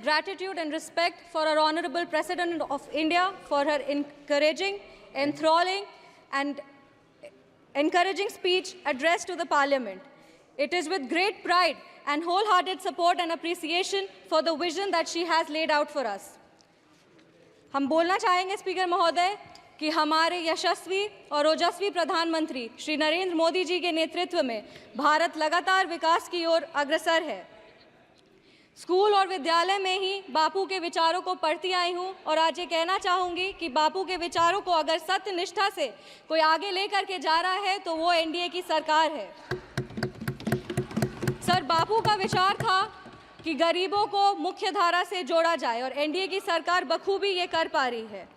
gratitude and respect for our Honorable President of India for her encouraging, enthralling and encouraging speech addressed to the Parliament. It is with great pride and wholehearted support and appreciation for the vision that she has laid out for us. हम बोलना चाहेंगे speaker महोदय कि हमारे यशस्वी और ओजस्वी प्रधानमंत्री श्री नरेंद्र मोदी जी के नेतृत्व में भारत लगातार विकास की ओर अग्रसर है। स्कूल और विद्यालय में ही बापू के विचारों को पढ़ती आई हूँ और आज ये कहना चाहूँगी कि बापू के विचारों को अगर सत्य निष्ठा से कोई आगे लेकर के जा रहा है तो वो एनडीए की सरकार है। सर, बापू का विचार था कि गरीबों को मुख्य धारा से जोड़ा जाए और एनडीए की सरकार बखूबी ये कर पा रही है।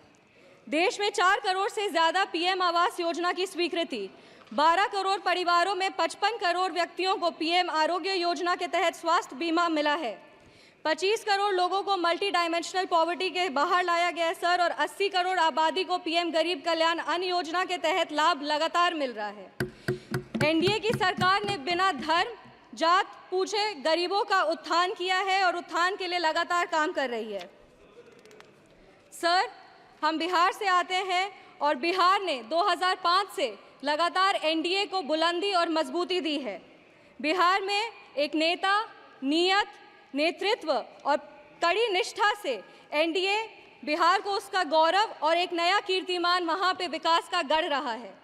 देश में 4 करोड़ से ज़्यादा पीएम आवास योजना की स्वीकृति, 12 करोड़ परिवारों में 55 करोड़ व्यक्तियों को पीएम आरोग्य योजना के तहत स्वास्थ्य बीमा मिला है। 25 करोड़ लोगों को मल्टी डायमेंशनल पॉवर्टी के बाहर लाया गया है सर, और 80 करोड़ आबादी को पीएम गरीब कल्याण अन्न योजना के तहत लाभ लगातार मिल रहा है। एनडीए की सरकार ने बिना धर्म जात पूछे गरीबों का उत्थान किया है और उत्थान के लिए लगातार काम कर रही है। सर, हम बिहार से आते हैं और बिहार ने 2005 से लगातार एनडीए को बुलंदी और मजबूती दी है। बिहार में एक नेता, नियत, नेतृत्व और कड़ी निष्ठा से एनडीए बिहार को उसका गौरव और एक नया कीर्तिमान वहाँ पे विकास का गढ़ रहा है।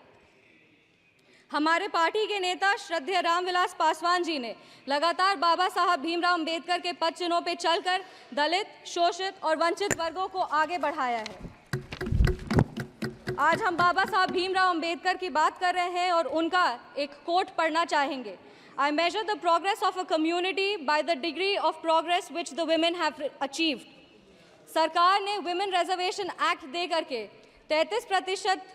हमारे पार्टी के नेता श्रद्धेय रामविलास पासवान जी ने लगातार बाबा साहब भीमराव अंबेडकर के पद चिन्हों पर चलकर दलित, शोषित और वंचित वर्गों को आगे बढ़ाया है। आज हम बाबा साहब भीमराव अंबेडकर की बात कर रहे हैं और उनका एक कोट पढ़ना चाहेंगे। I measure the progress of a community by the degree of progress which the women have achieved. सरकार ने Women Reservation Act दे करके 33%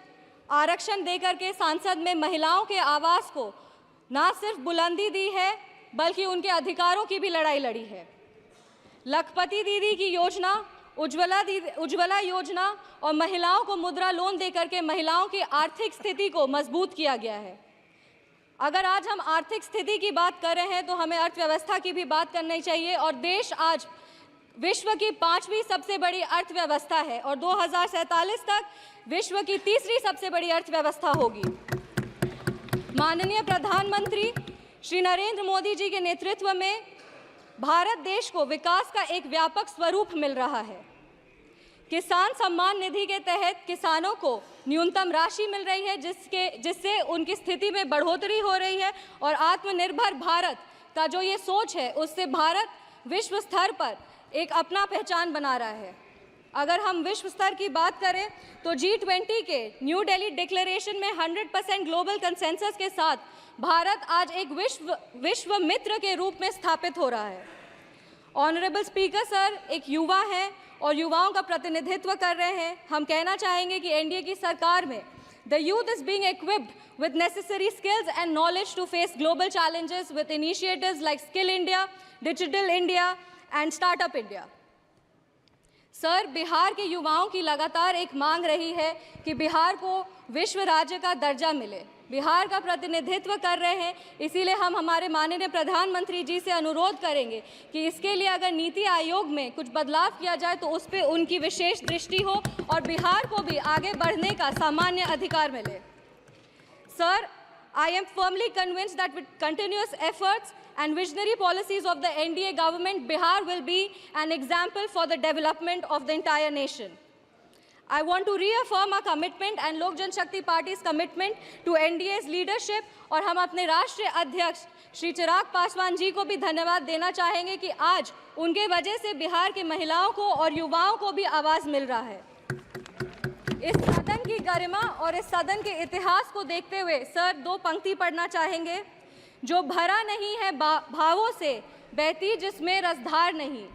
आरक्षण दे करके संसद में महिलाओं के आवास को ना सिर्फ बुलंदी दी है बल्कि उनके अधिकारों की भी लड़ाई लड़ी है। लखपति दीदी की योजना, उज्ज्वला योजना और महिलाओं को मुद्रा लोन दे करके महिलाओं की आर्थिक स्थिति को मजबूत किया गया है। अगर आज हम आर्थिक स्थिति की बात कर रहे हैं तो हमें अर्थव्यवस्था की भी बात करनी चाहिए और देश आज विश्व की 5वीं सबसे बड़ी अर्थव्यवस्था है और 2047 तक विश्व की 3री सबसे बड़ी अर्थव्यवस्था होगी। माननीय प्रधानमंत्री श्री नरेंद्र मोदी जी के नेतृत्व में भारत देश को विकास का एक व्यापक स्वरूप मिल रहा है। किसान सम्मान निधि के तहत किसानों को न्यूनतम राशि मिल रही है जिससे उनकी स्थिति में बढ़ोतरी हो रही है और आत्मनिर्भर भारत का जो ये सोच है उससे भारत विश्व स्तर पर एक अपना पहचान बना रहा है। अगर हम विश्व स्तर की बात करें तो G20 के न्यू दिल्ली डिक्लेरेशन में 100% ग्लोबल कंसेंसस के साथ भारत आज एक विश्व मित्र के रूप में स्थापित हो रहा है। ऑनरेबल स्पीकर सर एक युवा हैं और युवाओं का प्रतिनिधित्व कर रहे हैं। हम कहना चाहेंगे कि एनडीए की सरकार में the youth is being equipped with necessary skills and knowledge to face global challenges with initiatives like Skill India, Digital India and Startup India. Sir, Bihar के युवाओं की लगातार एक मांग रही है कि बिहार को विश्व राज्य का दर्जा मिले। बिहार का प्रतिनिधित्व कर रहे हैं, इसीलिए हम हमारे माननीय प्रधानमंत्री जी से अनुरोध करेंगे कि इसके लिए अगर नीति आयोग में कुछ बदलाव किया जाए तो उस पर उनकी विशेष दृष्टि हो और बिहार को भी आगे बढ़ने का सामान्य अधिकार मिले। Sir, I am firmly convinced that with continuous efforts and visionary policies of the NDA government, Bihar will be an example for the development of the entire nation. I want to reaffirm our commitment and Lok Janshakti Party's commitment to NDA's leadership और हम अपने राष्ट्रीय अध्यक्ष श्री चिराग पासवान जी को भी धन्यवाद देना चाहेंगे कि आज उनके वजह से बिहार के महिलाओं को और युवाओं को भी आवाज़ मिल रहा है। इस सदन की गरिमा और इस सदन के इतिहास को देखते हुए सर 2 पंक्ति पढ़ना चाहेंगे। जो भरा नहीं है भावों से बहती जिसमें रसधार नहीं,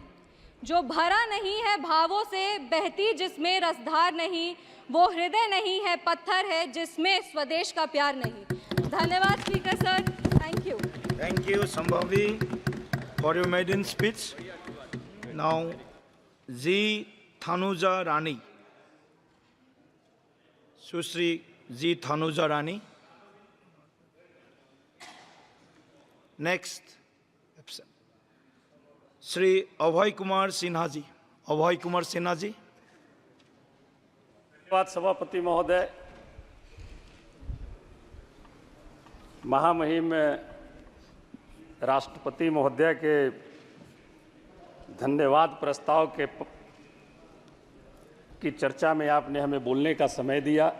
जो भरा नहीं है भावों से बहती जिसमें रसधार नहीं, वो हृदय नहीं है पत्थर है जिसमें स्वदेश का प्यार नहीं। धन्यवाद speaker sir, thank you. Thank you Sambhavi for your maiden speech. Now G Thanuja Rani, Sushri G Thanuja Rani. Next Shri Abhay Kumar Sinha ji. Abhay Kumar Sinha ji. धन्यवाद सभापति महोदय। महामहिम राष्ट्रपति महोदय के धन्यवाद प्रस्ताव की चर्चा में आपने हमें बोलने का समय दिया।